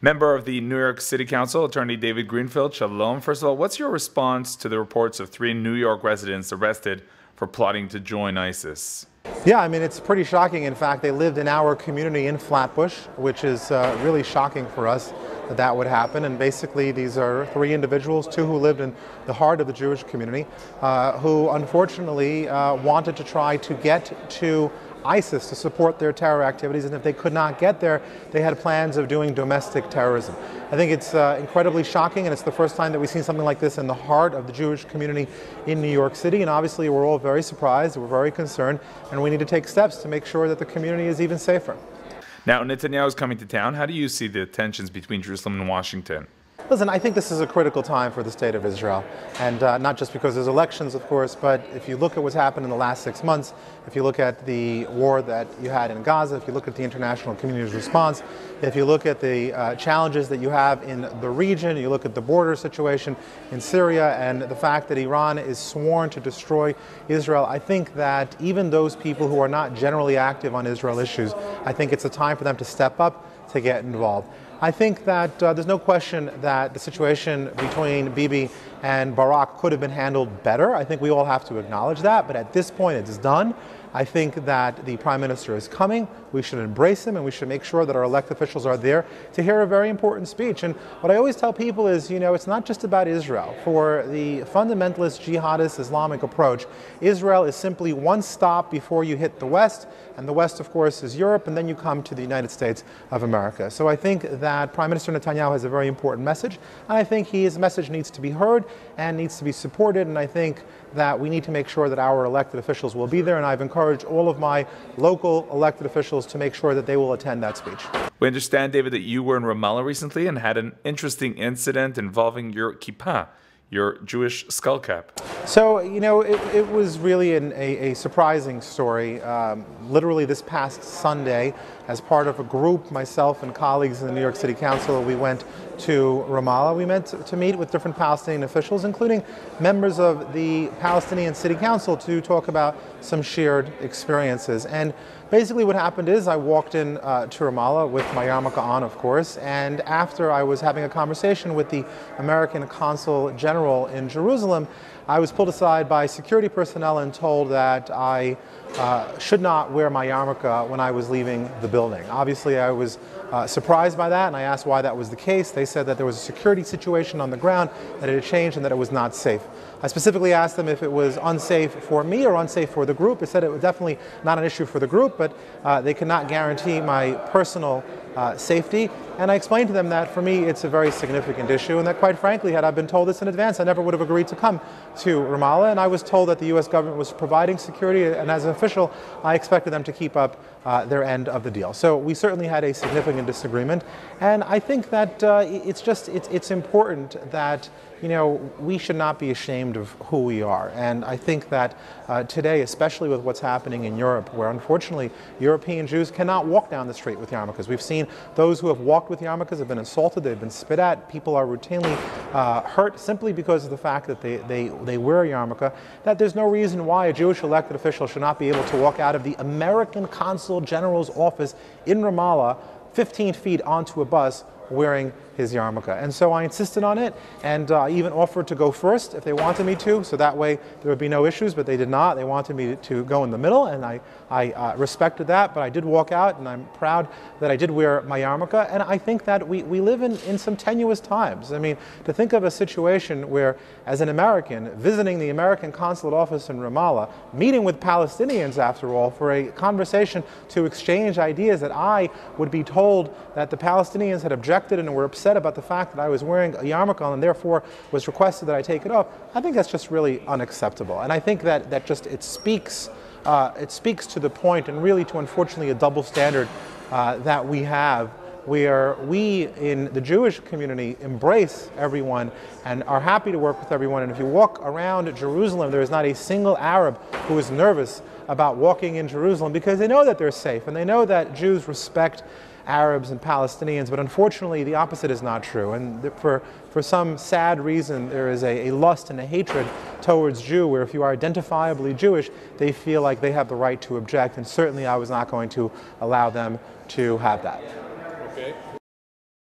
Member of the New York City Council, Attorney David Greenfield, shalom. First of all, what's your response to the reports of 3 New York residents arrested for plotting to join ISIS? Yeah, I mean, it's pretty shocking. In fact, they lived in our community in Flatbush, which is really shocking for us that that would happen. And basically, these are 3 individuals, 2 who lived in the heart of the Jewish community, who unfortunately wanted to try to get to ISIS to support their terror activities, and if they could not get there, they had plans of doing domestic terrorism. I think it's incredibly shocking, and it's the first time that we've seen something like this in the heart of the Jewish community in New York City, and obviously we're all very surprised, we're very concerned, and we need to take steps to make sure that the community is even safer. Now, Netanyahu is coming to town. How do you see the tensions between Jerusalem and Washington? Listen, I think this is a critical time for the state of Israel, and not just because there's elections, of course, but if you look at what's happened in the last 6 months, if you look at the war that you had in Gaza, if you look at the international community's response, if you look at the challenges that you have in the region, you look at the border situation in Syria, and the fact that Iran is sworn to destroy Israel, I think that even those people who are not generally active on Israel issues, I think it's a time for them to step up, to get involved. I think that there's no question that the situation between Bibi and Barak could have been handled better. I think we all have to acknowledge that, but at this point it's done. I think that the Prime Minister is coming. We should embrace him, and we should make sure that our elected officials are there to hear a very important speech. And what I always tell people is, you know, it's not just about Israel. For the fundamentalist jihadist Islamic approach, Israel is simply one stop before you hit the West, and the West, of course, is Europe, and then you come to the United States of America. So I think that Prime Minister Netanyahu has a very important message, and I think his message needs to be heard and needs to be supported, and I think that we need to make sure that our elected officials will be there, and I've encouraged all of my local elected officials to make sure that they will attend that speech. We understand, David, that you were in Ramallah recently and had an interesting incident involving your kippah, your Jewish skull cap. So, you know, it was really a surprising story. Literally this past Sunday, as part of a group, myself and colleagues in the New York City Council, we went to Ramallah. We met to meet with different Palestinian officials, including members of the Palestinian City Council, to talk about some shared experiences. And basically what happened is I walked in to Ramallah with my yarmulke on, of course, and after I was having a conversation with the American Consul General in Jerusalem, I was pulled aside by security personnel and told that I should not wear my yarmulke when I was leaving the building. Obviously, I was surprised by that, and I asked why that was the case. They said that there was a security situation on the ground, that it had changed, and that it was not safe. I specifically asked them if it was unsafe for me or unsafe for the group. They said it was definitely not an issue for the group, but they could not guarantee my personal safety. And I explained to them that for me it's a very significant issue, and that quite frankly, had I been told this in advance, I never would have agreed to come to Ramallah. And I was told that the U.S. government was providing security, and as an official, I expected them to keep up their end of the deal. So we certainly had a significant disagreement, and I think that it's important that, you know, we should not be ashamed of who we are. And I think that today, especially with what's happening in Europe, where unfortunately European Jews cannot walk down the street with yarmulkes. We've seen those who have walked with yarmulkes have been insulted, they've been spit at, people are routinely hurt simply because of the fact that they wear a yarmulke, that there's no reason why a Jewish elected official should not be able to walk out of the American Consul General's office in Ramallah 15 feet onto a bus wearing his yarmulke. And so I insisted on it, and I even offered to go first if they wanted me to, so that way there would be no issues, but they did not. They wanted me to go in the middle, and I respected that, but I did walk out, and I'm proud that I did wear my yarmulke. And I think that we live in some tenuous times. I mean, to think of a situation where, as an American, visiting the American consulate office in Ramallah, meeting with Palestinians, after all, for a conversation to exchange ideas, that I would be told that the Palestinians had objected and were upset about the fact that I was wearing a yarmulke and therefore was requested that I take it off. I think that's just really unacceptable. And I think that it speaks to the point, and really to, unfortunately, a double standard that we have, where we in the Jewish community embrace everyone and are happy to work with everyone. And if you walk around Jerusalem, there is not a single Arab who is nervous about walking in Jerusalem, because they know that they're safe and they know that Jews respect Arabs and Palestinians. But unfortunately, the opposite is not true. And for some sad reason, there is a lust and a hatred towards Jew, where if you are identifiably Jewish, they feel like they have the right to object. And certainly I was not going to allow them to have that. Okay.